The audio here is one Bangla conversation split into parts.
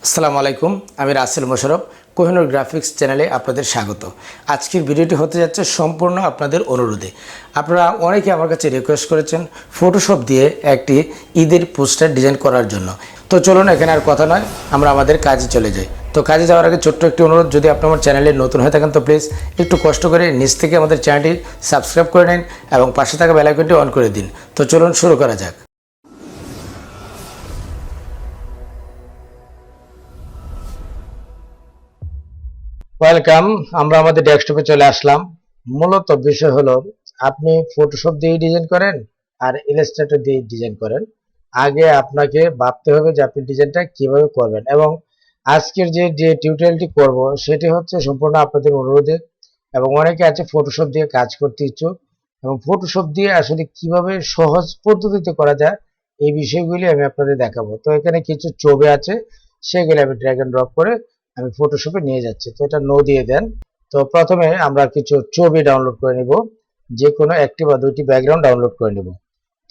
আসসালামু আলাইকুম, আমি রাসেল মোশারফ। কোহিনুর গ্রাফিক্স চ্যানেলে আপনাদের স্বাগত। আজকের ভিডিওটি হতে যাচ্ছে সম্পূর্ণ আপনাদের অনুরোধে। আপনারা অনেকে আমার কাছে রিকোয়েস্ট করেছেন ফটোশপ দিয়ে একটি ঈদের পোস্টার ডিজাইন করার জন্য। তো চলুন এখানে আর কথা নয়, আমরা আমাদের কাজে চলে যাই। তো কাজে যাওয়ার আগে ছোট্ট একটি অনুরোধ, যদি আপনি আমার চ্যানেলে নতুন হয়ে থাকেন তো প্লিজ একটু কষ্ট করে নিচ থেকে আমাদের চ্যানেলটি সাবস্ক্রাইব করে নিন এবং পাশে থাকা বেল আইকনটি অন করে দিন। তো চলুন শুরু করা যাক। ওয়েলকাম, আমরা আমাদের ডেস্কটপে চলে আসলাম। মূলত বিষয় হলো, আপনি ফটোশপ দিয়ে ডিজাইন করেন আর ইলাস্ট্রেটর দিয়ে ডিজাইন করেন। আগে আপনাকে ভাবতে হবে যে আপনি ডিজাইনটা কিভাবে করবেন, এবং আজকের যে টিউটোরিয়ালটি করব সেটি হচ্ছে সম্পূর্ণ আপনাদের অনুরোধে। এবং অনেকে আছে ফটোশপ দিয়ে কাজ করতে ইচ্ছুক, এবং ফটোশপ দিয়ে আসলে কিভাবে সহজ পদ্ধতিতে করা যায় এই বিষয়গুলি আমি আপনাদের দেখাবো। তো এখানে কিছু ছবি আছে, সেগুলি আমি ড্র্যাগ এন্ড ড্রপ করে আমি ফটোশপে নিয়ে যাচ্ছি। তো এটা নো দিয়ে দেন। তো প্রথমে আমরা কিছু ছবি ডাউনলোড করে নিব, যে কোনো একটি বা দুইটি ব্যাকগ্রাউন্ড ডাউনলোড করে নিব।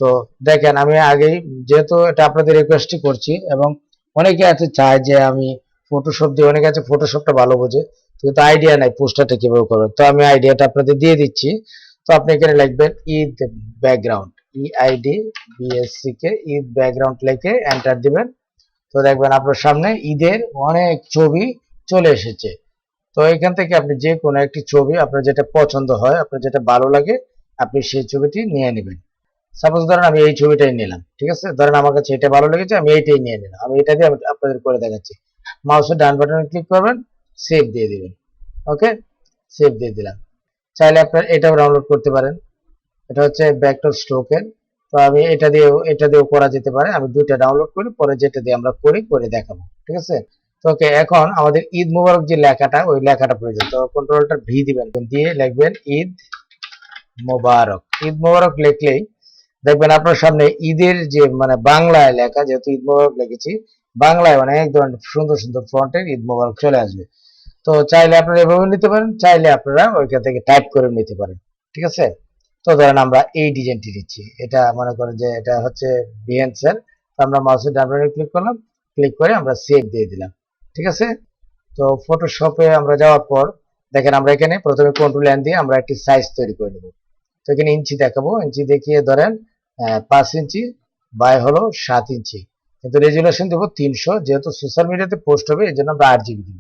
তো দেখেন, আমি আগেই যেহেতু এটা আপনাদের রিকোয়েস্টই করছি, এবং অনেকে আছে চায় যে আমি ফটোশপ দিয়ে, অনেকে আছে ফটোশপটা ভালো বোঝে কিন্তু আইডিয়া নাই পোস্টারটা কিভাবে করবেন। তো আমি আইডিয়াটা আপনাদের দিয়ে দিচ্ছি। তো আপনি এখানে লিখবেন ঈদ ব্যাকগ্রাউন্ড, EID BSC কে ঈদ ব্যাকগ্রাউন্ড লিখে এন্টার দিবেন। তো দেখবেন আপনার সামনে ঈদের অনেক ছবি চলে এসেছে। তো এখান থেকে আপনি যে কোনো একটি ছবি আপনার যেটা পছন্দ হয়, আপনার যেটা ভালো লাগে, আপনি সেই ছবিটি নিয়ে নেবেন। সাপোজ ধরেন আমি এই ছবিটাই নিলাম, ঠিক আছে? ধরেন আমার কাছে এটা ভালো লেগেছে, আমি এইটাই নিয়ে নিলাম। আমি এটা দিয়ে আপনাদের করে দেখাচ্ছি। মাউসের ডান বাটনে ক্লিক করবেন, সেভ দিয়ে দিবেন। ওকে, সেভ দিয়ে দিলাম। চাইলে আপনার এটাও ডাউনলোড করতে পারেন। এটা হচ্ছে ভেক্টর স্ট্রোকের। তো আমি এটা দিয়েও করা যেতে পারে। আমি দুইটা ডাউনলোড করি, পরে যেটা দিয়ে আমরা করে দেখাবো, ঠিক আছে? তো ওকে, এখন আমাদের ঈদ মোবারক যে লেখাটা, ওই লেখাটা প্রয়োজন। তো কন্ট্রোলটা ভি দিবেন, দিয়ে লিখবেন ঈদ মোবারক। ঈদ মোবারক লিখলেই দেখবেন আপনার সামনে ঈদের যে মানে বাংলায় লেখা, যেহেতু ঈদ মোবারক লিখেছি বাংলায়, মানে এক ধরনের সুন্দর সুন্দর ফন্টের ঈদ মোবারক চলে আসবে। তো চাইলে আপনারা এভাবে নিতে পারেন, চাইলে আপনারা ওইখান থেকে টাইপ করে নিতে পারেন, ঠিক আছে? তো ধরেন আমরা এই ডিজাইনটি দিচ্ছি, এটা মনে করেন যে এটা হচ্ছে বিহেন্সের। তো আমরা মাউসের ডান বাটনে ক্লিক করলাম, ক্লিক করে আমরা সেভ দিয়ে দিলাম, ঠিক আছে? তো ফটোশপে আমরা যাওয়ার পর দেখেন, আমরা এখানে প্রথমে কন্ট্রোল এন দিয়ে আমরা একটি সাইজ তৈরি করে নেব। তো এখানে ইঞ্চি দেখাবো, ইঞ্চি দেখিয়ে ধরেন 5 ইঞ্চি বাই হলো 7 ইঞ্চি, কিন্তু রেজুলেশন দেবো 300, যেহেতু সোশ্যাল মিডিয়াতে পোস্ট হবে এই জন্য আমরা 8 GB দিব,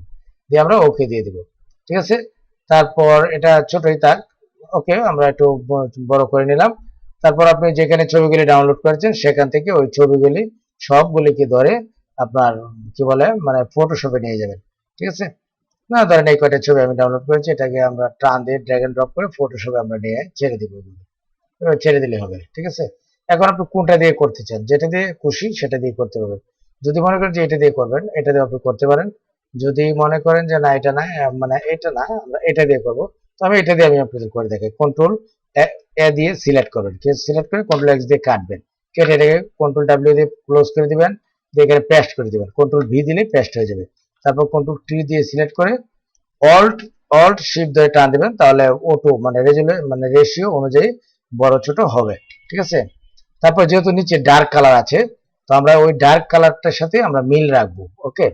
দিয়ে আমরা ওকে দিয়ে দিব, ঠিক আছে? তারপর এটা ছোটই থাক, ওকে, আমরা একটু বড় করে নিলাম। তারপর আপনি যেখানে ছবিগুলি ডাউনলোড করেছেন সেখান থেকে ওই ছবিগুলি সবগুলিকে ধরে আপনার কি বলে মানে ফটোশপে নিয়ে যাবেন, ঠিক আছে? না, ধরেন এই কয়টা ছবি আমি ডাউনলোড করেছি, এটাকে আমরা টান দিয়ে ড্র্যাগ এন্ড ড্রপ করে ফটোশপে আমরা নিয়ে ছেড়ে দিব। ছেড়ে দিলে হবে, ঠিক আছে? এখন আপনি কোনটা দিয়ে করতে চান, যেটা দিয়ে খুশি সেটা দিয়ে করতে পারবেন। যদি মনে করেন যে এটা দিয়ে করবেন, এটা দিয়ে আপনি করতে পারেন। যদি মনে করেন যে না, এটা না, মানে এটা না, আমরা এটা দিয়ে করবো, তবে এটা দিয়ে আমি আপনাদের করে দেখাই। কন্ট্রোল এ দিয়ে সিলেক্ট করবেন, সিলেক্ট করে কন্ট্রোল এক্স দিয়ে কাটবেন, কেটে এটাকে কন্ট্রোল ডাব্লিউ দিয়ে ক্লোজ করে দিবেন, দিয়ে এখানে পেস্ট করে দিবেন। কন্ট্রোল ভি দিলে পেস্ট হয়ে যাবে। তারপর কন্ট্রোল টি দিয়ে সিলেক্ট করে অল্ট অল্ট শিফট ধরে টান দিবেন, তাহলে অটো মানে রেশিও অনুযায়ী বড় ছোট হবে, ঠিক আছে? তারপর যেহেতু নিচে ডার্ক কালার আছে, তো আমরা ওই ডার্ক কালারটার সাথে আমরা মিল রাখবো। ওকে,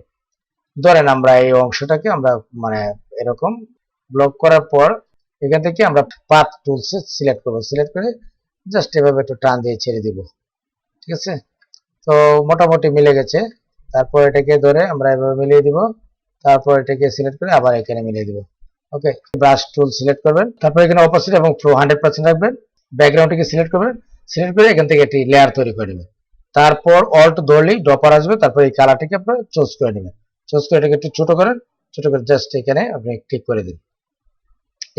ধরেন আমরা এই অংশটাকে আমরা মানে এরকম ব্লক করার পর এখান থেকে আমরা পাথ টুলস সিলেক্ট করবো, সিলেক্ট করে জাস্ট এভাবে একটু টান দিয়ে ছেড়ে দিব, ঠিক আছে? তো মোটামুটি মিলে গেছে। তারপর এটাকে ধরে আমরা এভাবে মিলিয়ে দিব, তারপর এটাকে সিলেক্ট করে আবার এখানে মিলিয়ে দিব। ওকে, ব্রাশ টুল সিলেক্ট করবেন, তারপর এখানে অপোজিট এবং ফ্লো 100% রাখবেন, ব্যাকগ্রাউন্ডটিকে সিলেক্ট করবেন, সিলেক্ট করে এখান থেকে একটি লেয়ার তৈরি করে নেবেন। তারপর অল্ট ধরলেই ড্রপার আসবে, তারপর এই কালারটিকে আপনারা চুজ করে নেবেন। চুজ করে এটাকে একটু ছোট করেন, ছোট করে জাস্ট এখানে আপনি ক্লিক করে দিন,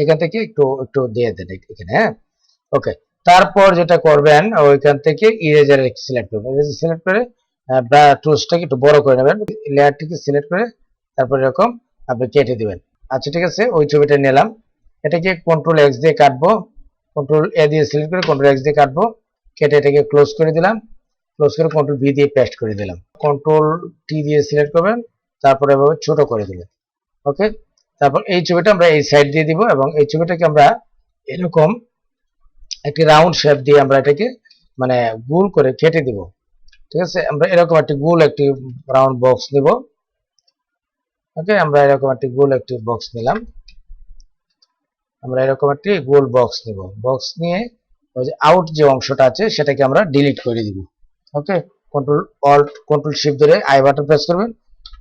এখান থেকে একটু একটু দিয়ে দেন এখানে, হ্যাঁ? ওকে, তারপর যেটা করবেন ওইখান থেকে ইরেজার সিলেক্ট করবেন, ইরেজার সিলেক্ট করে টুলসটাকে একটু বড় করে নেবেন, লেয়ারটিকে সিলেক্ট করে তারপর এরকম আপনি কেটে দিবেন। আচ্ছা, ঠিক আছে, ওই ছবিটা নিলাম, এটাকে কন্ট্রোল এক্স দিয়ে কাটবো, কন্ট্রোল এ দিয়ে সিলেক্ট করে কন্ট্রোল এক্স দিয়ে কাটবো, কেটে এটাকে ক্লোজ করে দিলাম, ক্লোজ করে কন্ট্রোল ভি দিয়ে পেস্ট করে দিলাম, কন্ট্রোল টি দিয়ে সিলেক্ট করবেন, তারপরে এভাবে ছোট করে দিবেন। ওকে, তারপর এই ছবিটা আমরা এই সাইড দিয়ে দিব, এবং এই ছবিটাকে আমরা এরকম একটি রাউন্ড শেপ দিয়ে আমরা এটাকে মানে গোল করে কেটে দিব, ঠিক আছে? আমরা এরকম একটি গোল একটি রাউন্ড বক্স নিব, ওকে, আমরা এরকম একটি গোল একটি বক্স নিলাম। আমরা এরকম একটি গোল বক্স নিব। বক্স নিয়ে ওই যে আউট যে অংশটা আছে সেটাকে আমরা ডিলিট করে দিব। ওকে, কন্ট্রোল অল্ট কন্ট্রোল শিফট ধরে আই বাটন প্রেস করবেন,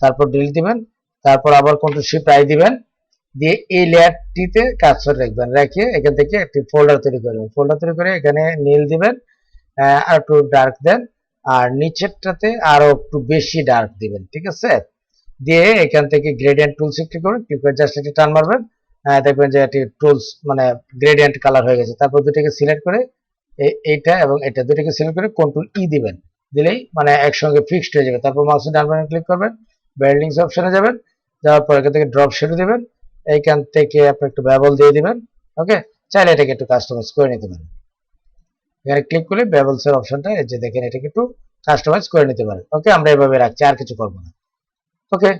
তারপর ডিলিট দিবেন, তারপর আবার কন্ট্রোল শিফট আই দিবেন, দিয়ে এই লেয়ারটিতে কার্সর রাখবেন, রেখে এখান থেকে একটি ফোল্ডার তৈরি করবেন। ফোল্ডার তৈরি করে এখানে নীল দিবেন, আর একটু ডার্ক দেন, আর নিচেরটাতে আরো একটু বেশি ডার্ক দিবেন। ঠিক আছে, দিয়ে এখান থেকে গ্রেডিয়েন্ট টুলস ক্লিক করবেন, ক্লিক করে জাস্ট একটি টান মারবেন, দেখবেন যে এটি টুলস মানে গ্রেডিয়েন্ট কালার হয়ে গেছে। তারপর দুটোকে সিলেক্ট করে এইটা এবং এটা দুটোকে সিলেক্ট করে কন্ট্রোল ই দিবেন, দিলেই মানে একসঙ্গে ফিক্সড হয়ে যাবে। তারপর মাউসের ডান বাটনে ক্লিক করবেন, ব্যান্ডিংস অপশনে যাবেন, যাওয়ার পর এখান থেকে ড্রপ শেডো দিবেন, এইখান থেকে আপনি একটু বেবল দিয়ে দিবেন। ওকে, চাইলে এটাকে একটু কাস্টমাইজ করে নিতে পারেন। এখানে ক্লিক করলে বেবলস এর অপশনটা এই যে দেখেন, এটাকে একটু কাস্টমাইজ করে নিতে পারেন। ওকে, আমরা এভাবে রাখছি, আর কিছু করবো না। ওকে,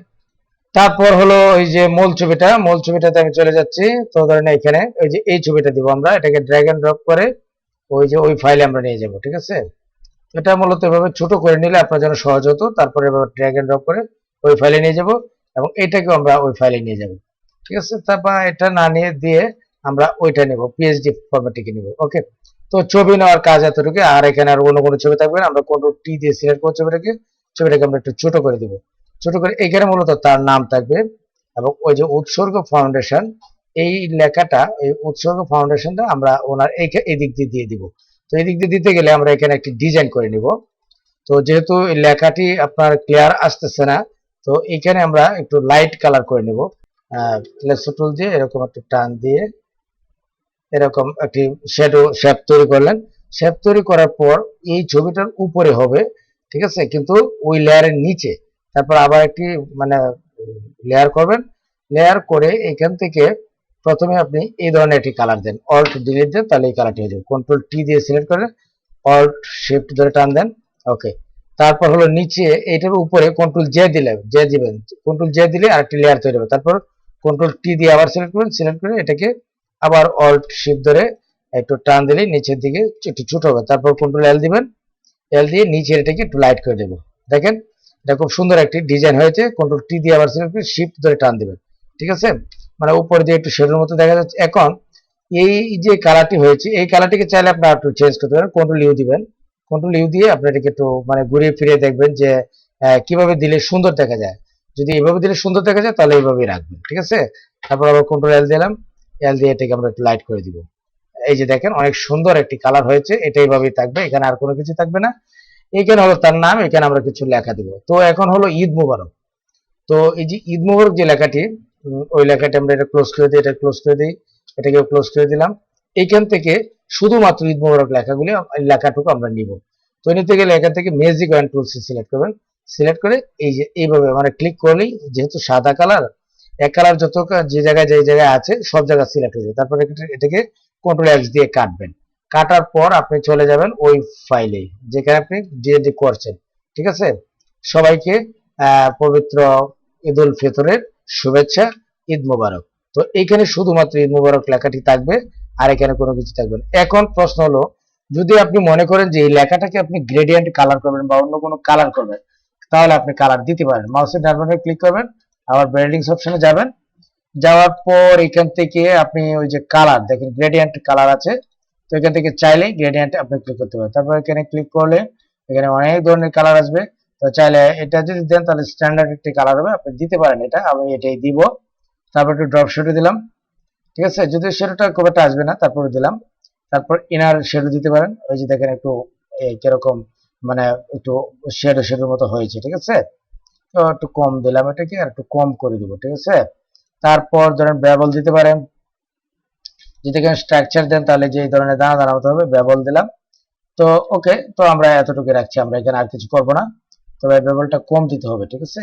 তারপর হলো ওই যে মূল ছবিটাতে আমি চলে যাচ্ছি। তো ধরেন এখানে ওই যে এই ছবিটা দিব, আমরা এটাকে ড্র্যাগ এন্ড ড্রপ করে ওই যে ওই ফাইলে আমরা নিয়ে যাব। ঠিক আছে, এটা মূলত এভাবে ছোট করে নিলে আপনার জন্য সহজ হতো। তারপরে এভাবে ড্র্যাগ এন্ড ড্রপ করে ওই ফাইলে নিয়ে যাব এবং এটাকেও আমরা ওই ফাইলে নিয়ে যাব। ঠিক আছে, তারপর এটা না নিয়ে দিয়ে আমরা ওইটা নেব, পিএসডি ফরম্যাটে নেব। ওকে, তো ছবি নেওয়ার কাজ এতটুকু, আর এখানে আর অন্য কোনো ছবি থাকবে না। আমরা কন্ট্রোল টি দিয়ে সিলেক্ট করব ছবিটাকে আমরা একটু ছোট করে দিব। ছোট করে এখানে মূলত তার নাম থাকবে এবং ওই যে উৎসর্গ ফাউন্ডেশন, এই লেখাটা, এই উৎসর্গ ফাউন্ডেশনটা আমরা ওনার এই দিক দিয়ে দিব। তো এই দিক দিয়ে দিতে গেলে আমরা এখানে একটি ডিজাইন করে নিব। তো যেহেতু এই লেখাটি আপনার ক্লিয়ার আসতেছে না, তো এখানে আমরা একটু লাইট কালার করে নিব। লেসো টুল দিয়ে এরকম একটু টান দিয়ে এরকম একটি শেপ তৈরি করলেন। শেপ তৈরি করার পর এই ছবিটার উপরে হবে। ঠিক আছে, কিন্তু ওই লেয়ারের নিচে তারপর আবার একটি মানে লেয়ার করবেন। লেয়ার করে এখান থেকে প্রথমে আপনি এই ধরনের একটি কালার দেন, অল্ট ডিলিট দেন, তাহলে এই কালারটি হয়ে যাবে। কন্ট্রোল টি দিয়ে সিলেক্ট করেন, অল্ট শিফট ধরে টান দেন। ওকে, তারপর হলো নিচে এইটার উপরে কন্ট্রোল জে দিবেন, কন্ট্রোল জে দিলে আরেকটি লেয়ার তৈরি হবে। তারপর কন্ট্রোল টি দিয়ে আবার সিলেক্ট করবেন, সিলেক্ট করে এটাকে আবার অল্ট শিফট ধরে একটু টান দিলে নিচের দিকে একটু ছোট হবে। তারপর কন্ট্রোল এল দিবেন, এল দিয়ে নিচের এটাকে একটু লাইট করে দেবো। দেখেন, এটা খুব সুন্দর একটি ডিজাইন হয়েছে। কন্ট্রোল টি দিয়ে আবার সিলেক্ট করে শিফট ধরে টান দিবেন। ঠিক আছে, মানে উপর দিয়ে একটু শেডের মতো দেখা যাচ্ছে। এখন এই যে কালারটি হয়েছে, এই কালারটিকে চাইলে আপনারা একটু চেঞ্জ করতে পারেন। কন্ট্রোল ইউ দিবেন, কন্ট্রোল ইউ দিয়ে আপনি এটাকে একটু মানে ঘুরিয়ে ফিরিয়ে দেখবেন যে কিভাবে দিলে সুন্দর দেখা যায়। যদি এভাবে দিলে সুন্দর দেখা যায় তাহলে এইভাবেই রাখবেন। ঠিক আছে, তারপর আবার কন্ট্রোল এল দিলাম, এল দিয়ে এটাকে আমরা একটু লাইট করে দিব। এই যে দেখেন, অনেক সুন্দর একটি কালার হয়েছে। এটা এইভাবেই থাকবে, এখানে আর কোনো কিছু থাকবে না। এখানে হলো তার নাম, এখানে আমরা কিছু লেখা দিব। তো এখন হলো ঈদ মুবারক। তো এই যে ঈদ মুবারক যে লেখাটি, ওই লেখাটি আমরা এটা ক্লোজ করে দিই, এটা ক্লোজ করে দিই, এটাকেও ক্লোজ করে দিলাম। এইখান থেকে শুধুমাত্র ঈদ মুবারক লেখাটুকু আমরা নিব। তো নিতে গেলে এখান থেকে ম্যাজিক ওয়ান টুলস সিলেক্ট করবেন, সিলেক্ট করে এই যে এইভাবে মানে ক্লিক করলেই, যেহেতু সাদা কালার, এক কালার যত যে জায়গায় আছে সব জায়গায় সিলেক্ট হয়ে যায়। তারপরে এটাকে কন্ট্রোল এক্স দিয়ে কাটবেন। কাটার পর আপনি চলে যাবেন ওই ফাইলে যেখানে আপনি ডিএনডি করছেন। ঠিক আছে, সবাইকে পবিত্র ঈদ উল ফিতরের শুভেচ্ছা, ঈদ মোবারক। তো এইখানে শুধুমাত্র ঈদ মোবারক লেখাটি থাকবে, আর এখানে কোনো কিছু থাকবে না। এখন প্রশ্ন হলো, যদি আপনি মনে করেন যে এই লেখাটাকে আপনি গ্রেডিয়েন্ট কালার করবেন বা অন্য কোনো কালার করবেন, তাহলে আপনি কালার দিতে পারেন। মাউসের ডান বাটনে ক্লিক করবেন, আবার ব্যান্ডিংস অপশনে যাবেন, যাওয়ার পর এখান থেকে আপনি ওই যে কালার দেখেন, গ্রেডিয়েন্ট কালার আছে। তো এখান থেকে চাইলে গ্রেডিয়েন্ট আপনি ক্লিক করতে পারেন। তারপর এখানে ক্লিক করলে এখানে অনেক ধরনের কালার আসবে। তো চাইলে এটা যদি দেন তাহলে স্ট্যান্ডার্ড একটি কালার হবে, আপনি দিতে পারেন। এটা আমি এটাই দিব। তারপর একটু ড্রপ শেডো দিলাম। ঠিক আছে, যদি শেডোটা খুব একটা আসবে না, তারপরে দিলাম। তারপর ইনার শেডো দিতে পারেন। ওই যে দেখেন একটু কিরকম মানে একটু শেডোর মতো হয়েছে। ঠিক আছে, তো একটু কম দিলাম, এটাকে আর একটু কম করে দিব। ঠিক আছে, তারপর ধরেন বেবল দিতে পারেন। যদি এখানে স্ট্রাকচার দেন তাহলে যে এই ধরনের দানা দানা মতো হবে, বেবল দিলাম। তো ওকে, তো আমরা এতটুকু রাখছি, আমরা এখানে আর কিছু করবো না। তবে বেবলটা কম দিতে হবে। ঠিক আছে,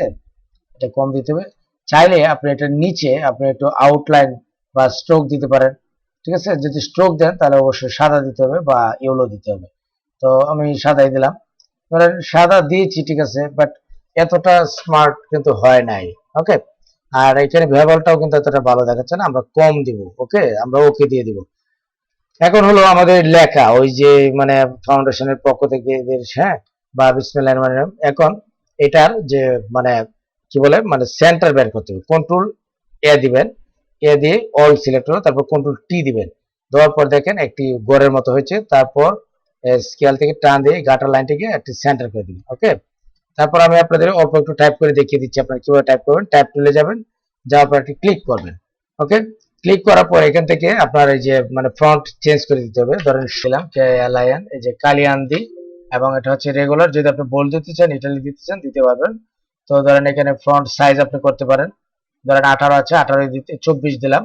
এটা কম দিতে হবে। চাইলে আপনি এটার নিচে আপনি একটু আউটলাইন বা স্ট্রোক দিতে পারেন। ঠিক আছে, যদি স্ট্রোক দেন তাহলে অবশ্যই সাদা দিতে হবে বা ইয়েলো দিতে হবে। তো আমি সাদাই দিলাম। ধরেন সাদা দিয়েছি, ঠিক আছে, বাট এতটা স্মার্ট কিন্তু হয় নাই। ওকে, আর এখানে ভেবলটাও কিন্তু এতটা ভালো দেখাচ্ছে না, আমরা কম দিব। ওকে, আমরা ওকে দিয়ে দিব। এখন হলো আমাদের লেখা, ওই যে মানে ফাউন্ডেশনের পক্ষ থেকে, হ্যাঁ, বা বিসমিল্লাহির রহমানির রহিম। এখন এটার যে মানে কি বলে মানে সেন্টার বের করতে হবে। কন্ট্রোল এ দিবেন, এ দিয়ে অল সিলেক্ট করবেন, তারপর কন্ট্রোল টি দিবেন, দেওয়ার পর দেখেন একটি গড়ের মতো হয়েছে। তারপর স্কেল থেকে টান দিয়ে গাটার লাইনটিকে একটি সেন্টার করে দিবেন। ওকে, তারপর আমি আপনাদের অল্প একটু টাইপ করে দেখিয়ে দিচ্ছি আপনারা কিভাবে টাইপ করবেন। টাইপ টুলে যাবেন, যাওয়ার পর একটি ক্লিক করবেন। ওকে, ক্লিক করার পর এখান থেকে আপনার এই যে মানে ফন্ট চেঞ্জ করে দিতে হবে। ধরেন ছিলাম KLIN, এই যে কালিয়ান্দি, এবং এটা হচ্ছে রেগুলার। যদি আপনি বোল্ড দিতে চান, ইটালি দিতে চান, দিতে পারবেন। তো ধরেন এখানে ফন্ট সাইজ আপনি করতে পারেন, ধরেন 18 আছে, 18 দিতে 24 দিলাম।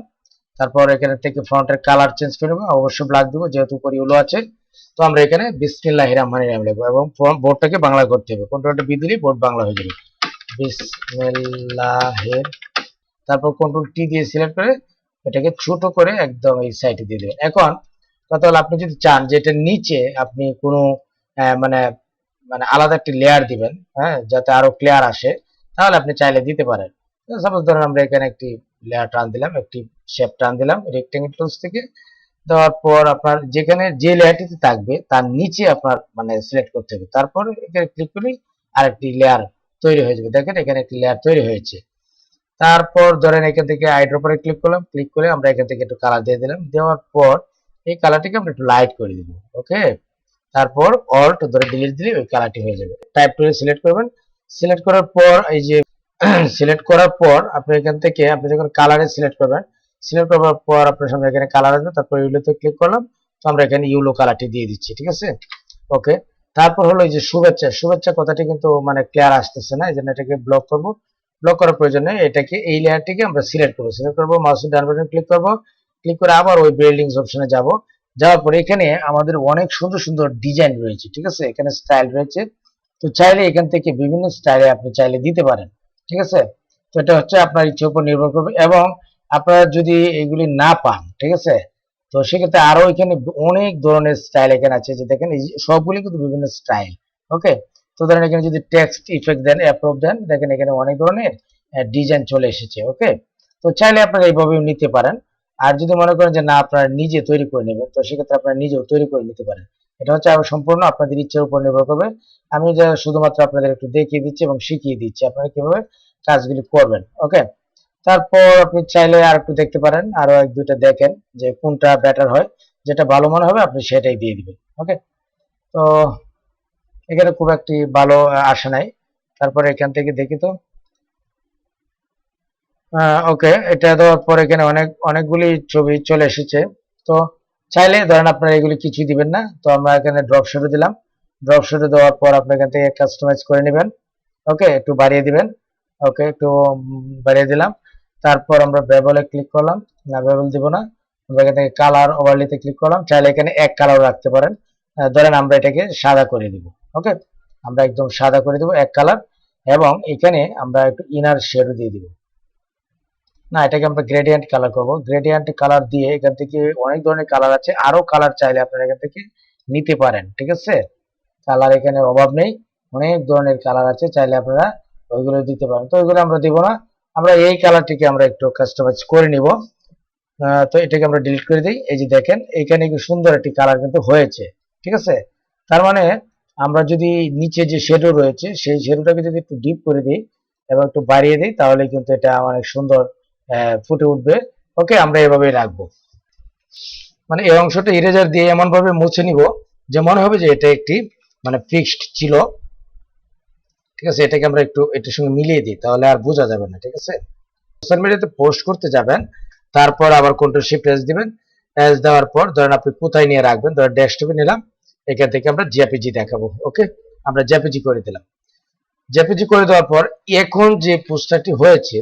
তারপর এখানে থেকে ফন্টের কালার চেঞ্জ করে নেবো, অবশ্যই ব্ল্যাক দিব যেহেতু উপরে ইউলো আছে। তো আমরা এখানে বিসমিল্লাহির রহমানির রহিম লিখবো এবং বোর্ডটাকে বাংলা করতে হবে। কন্ট্রোলটা বি দিলেই বোর্ড বাংলা হয়ে যাবে। বিসমিল্লাহির, তারপর কন্ট্রোল টি দিয়ে সিলেক্ট করে এটাকে ছোট করে একদম এই সাইডে দিয়ে দেবেন। এখন কথা হলো, আপনি যদি চান যে এটার নিচে আপনি কোনো মানে মানে আলাদা একটি লেয়ার দিবেন, হ্যাঁ, যাতে আরো ক্লিয়ার আসে, তাহলে আপনি চাইলে দিতে পারেন। সাপোজ ধরেন আমরা এখানে একটি লেয়ার টান দিলাম, একটি শেপ টান দিলাম রেক্টেঙ্গেল টুলস থেকে। দেওয়ার পর আপনার যেখানে যে লেয়ারটিতে থাকবে তার নিচে আপনার মানে সিলেক্ট করতে হবে। তারপর এখানে ক্লিক করলেই আরেকটি লেয়ার তৈরি হয়ে যাবে। দেখেন এখানে একটি লেয়ার তৈরি হয়েছে। তারপর ধরেন এখান থেকে আইড্রপারে ক্লিক করলাম, ক্লিক করে আমরা এখান থেকে একটু কালার দিয়ে দিলাম। দেওয়ার পর এই কালারটিকে আমরা একটু লাইট করে দিব। ওকে, তারপর অল্ট ধরে ডিলিট দিলে ওই কালারটি হয়ে যাবে। টাইপ টুলে সিলেক্ট করবেন, সিলেক্ট করার পর এই যে সিলেক্ট করার পর আপনি এখান থেকে আপনি যখন কালারে সিলেক্ট করবেন, সিলেক্ট করার পর আপনার সামনে এখানে কালার আসবে। তারপর ইউলোতে ক্লিক করলাম, তো আমরা এখানে ইউলো কালারটি দিয়ে দিচ্ছি। ঠিক আছে, ওকে। তারপর হলো এই যে শুভেচ্ছা, শুভেচ্ছা কথাটি কিন্তু মানে ক্লিয়ার আসতেছে না, এই জন্য এটাকে ব্লক করব। ব্লক করার প্রয়োজন নেই, এটাকে এই লেয়ারটিকে আমরা সিলেক্ট করবো। সিলেক্ট করবো, মাউসের ডান বাটনে ক্লিক করবো, ক্লিক করে আবার ওই বিল্ডিংস অপশনে যাব। যাওয়ার পরে এখানে আমাদের অনেক সুন্দর সুন্দর ডিজাইন রয়েছে। ঠিক আছে, এখানে স্টাইল রয়েছে। তো চাইলে এখান থেকে বিভিন্ন স্টাইলে আপনি চাইলে দিতে পারেন। ঠিক আছে, তো এটা হচ্ছে আপনার ইচ্ছার উপর নির্ভর করবে। এবং আপনারা যদি এগুলি না পান, ঠিক আছে, তো সেক্ষেত্রে আরো এখানে অনেক ধরনের স্টাইল এখানে আছে, যে দেখেন এই সবগুলি কিন্তু বিভিন্ন স্টাইল। ওকে, তো ধরেন এখানে যদি টেক্সট ইফেক্ট দেন, অ্যাপ্রুভ দেন, দেখেন এখানে অনেক ধরনের ডিজাইন চলে এসেছে। ওকে, তো চাইলে আপনারা এইভাবেও নিতে পারেন। আর যদি মনে করেন যে না আপনারা নিজে তৈরি করে নেবেন, তো সেক্ষেত্রে আপনারা নিজেও তৈরি করে নিতে পারেন। এটা হচ্ছে সম্পূর্ণ আপনাদের ইচ্ছার উপর নির্ভর করবে। আমি যা শুধুমাত্র আপনাদের একটু দেখিয়ে দিচ্ছি এবং শিখিয়ে দিচ্ছি আপনারা কিভাবে কাজগুলি করবেন। ওকে, তারপর আপনি চাইলে আর একটু দেখতে পারেন, আরো এক দুইটা দেখেন যে কোনটা বেটার হয়, যেটা ভালো মনে হবে আপনি সেটাই দিয়ে দিবেন। ওকে, তো এখানে খুব একটি ভালো আসে নাই। তারপরে এখান থেকে দেখি তো, ওকে, এটা দেওয়ার পর এখানে অনেকগুলি ছবি চলে এসেছে। তো চাইলে ধরেন আপনারা এগুলি কিছুই দিবেন না, তো আমরা এখানে ড্রপ শেডো দিলাম। ড্রপ শেডো দেওয়ার পর আপনি এখান থেকে কাস্টমাইজ করে নেবেন। ওকে, একটু বাড়িয়ে দিবেন। ওকে, একটু বাড়িয়ে দিলাম। তারপর আমরা বেবলে ক্লিক করলাম, না বেবল দিব না, আমরা এখান থেকে কালার ওভারলিতে ক্লিক করলাম। চাইলে এখানে এক কালার রাখতে পারেন। ধরেন আমরা এটাকে সাদা করে দিব। ওকে, আমরা একদম সাদা করে দিব এক কালার। এবং এখানে আমরা একটু ইনার শেডও দিয়ে দিব। না, এটাকে আমরা গ্রেডিয়েন্ট কালার করব। গ্রেডিয়েন্ট কালার দিয়ে এখান থেকে অনেক ধরনের কালার আছে, আরো কালার চাইলে আপনারা এখান থেকে নিতে পারেন। ঠিক আছে, কালার এখানে অভাব নেই, অনেক ধরনের কালার আছে, চাইলে আপনারা ওইগুলো দিতে পারেন। তো ওইগুলো আমরা দিব না, আমরা এই কালারটিকে আমরা একটু কাস্টমাইজ করে নিব। তো এটাকে আমরা ডিলিট করে দিই। এই যে দেখেন এখানে কি সুন্দর একটি কালার কিন্তু হয়েছে। ঠিক আছে, তার মানে আমরা যদি নিচে যে শেডো রয়েছে সেই শেডোটাকে যদি একটু ডিপ করে দিই এবং একটু বাড়িয়ে দিই, তাহলে কিন্তু এটা অনেক সুন্দর ফুটে উঠবে। ওকে, আমরা এভাবেই রাখবো। মানে এই অংশটা ইরেজার দিয়ে এমন ভাবে মুছে নিব যে মনে হবে যে এটা একটি মানে ফিক্সড ছিল। ঠিক আছে, এটাকে আমরা একটু এটার সঙ্গে মিলিয়ে দিই, তাহলে আর বোঝা যাবে না। ঠিক আছে, সোশ্যাল মিডিয়াতে পোস্ট করতে যাবেন, তারপর আবার কন্ট্রোল শিফট এস দিবেন। এস দেওয়ার পর ধরেন আপনি কোথায় নিয়ে রাখবেন, ধরেন ডেস্কটপে নিলাম, এখান থেকে আমরা জেপিজি দেখাবো। ওকে, আমরা জেপিজি করে দিলাম। জেপিজি করে দেওয়ার পর এখন যে পোস্টারটি হয়েছে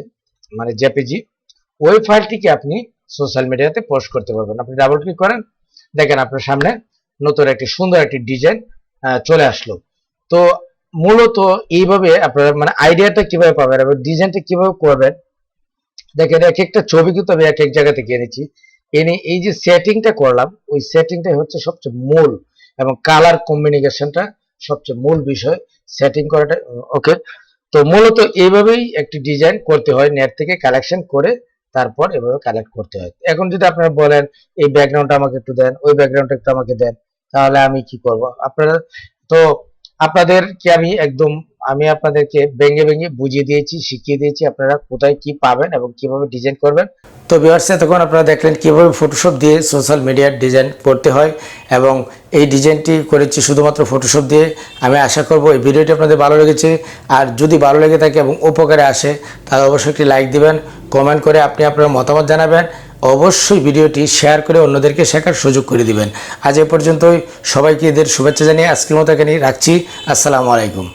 মানে জেপিজি, ওই ফাইলটিকে আপনি সোশ্যাল মিডিয়াতে পোস্ট করতে পারবেন। আপনি ডাবল ক্লিক করেন, দেখেন আপনার সামনে নতুন একটি সুন্দর একটি ডিজাইন চলে আসলো। তো মূলত এইভাবে আপনারা মানে আইডিয়াটা কিভাবে পাবেন এবং ডিজাইনটা কিভাবে করবেন, দেখেন এক একটা ছবি কিন্তু আমি এক এক জায়গা থেকে এনেছি। এনে এই যে সেটিংটা করলাম, ওই সেটিংটাই হচ্ছে সবচেয়ে মূল, এবং কালার কম্বিনেশনটা সবচেয়ে মূল বিষয়, সেটিং করাটা। ওকে, তো মূলত এইভাবেই একটি ডিজাইন করতে হয়, নেট থেকে কালেকশন করে তারপর এভাবে কালেক্ট করতে হয়। এখন যদি আপনারা বলেন এই ব্যাকগ্রাউন্ডটা আমাকে একটু দেন, ওই ব্যাকগ্রাউন্ডটা একটু আমাকে দেন, তাহলে আমি কি করব? আপনারা তো আপনাদেরকে আমি আপনাদেরকে ভেঙে ভেঙে বুঝিয়ে দিয়েছি, শিখিয়ে দিয়েছি আপনারা কোথায় কি পাবেন এবং কিভাবে ডিজাইন করবেন। তো ভিউয়ার্স, এতক্ষণ আপনারা দেখলেন কিভাবে ফটোশপ দিয়ে সোশ্যাল মিডিয়ার ডিজাইন করতে হয় এবং এই ডিজাইনটি করেছি শুধুমাত্র ফটোশপ দিয়ে। আমি আশা করব এই ভিডিওটি আপনাদের ভালো লেগেছে, আর যদি ভালো লেগে থাকে এবং উপকারে আসে তাহলে অবশ্যই একটি লাইক দিবেন, কমেন্ট করে আপনি আপনার মতামত জানাবেন, অবশ্যই ভিডিওটি শেয়ার করে অন্যদেরকে শেখার সুযোগ করে দিবেন। আজ এ পর্যন্তই, সবাইকে ঈদের শুভেচ্ছা জানিয়ে আজকের মতো এখানেই রাখছি। আসসালামু আলাইকুম।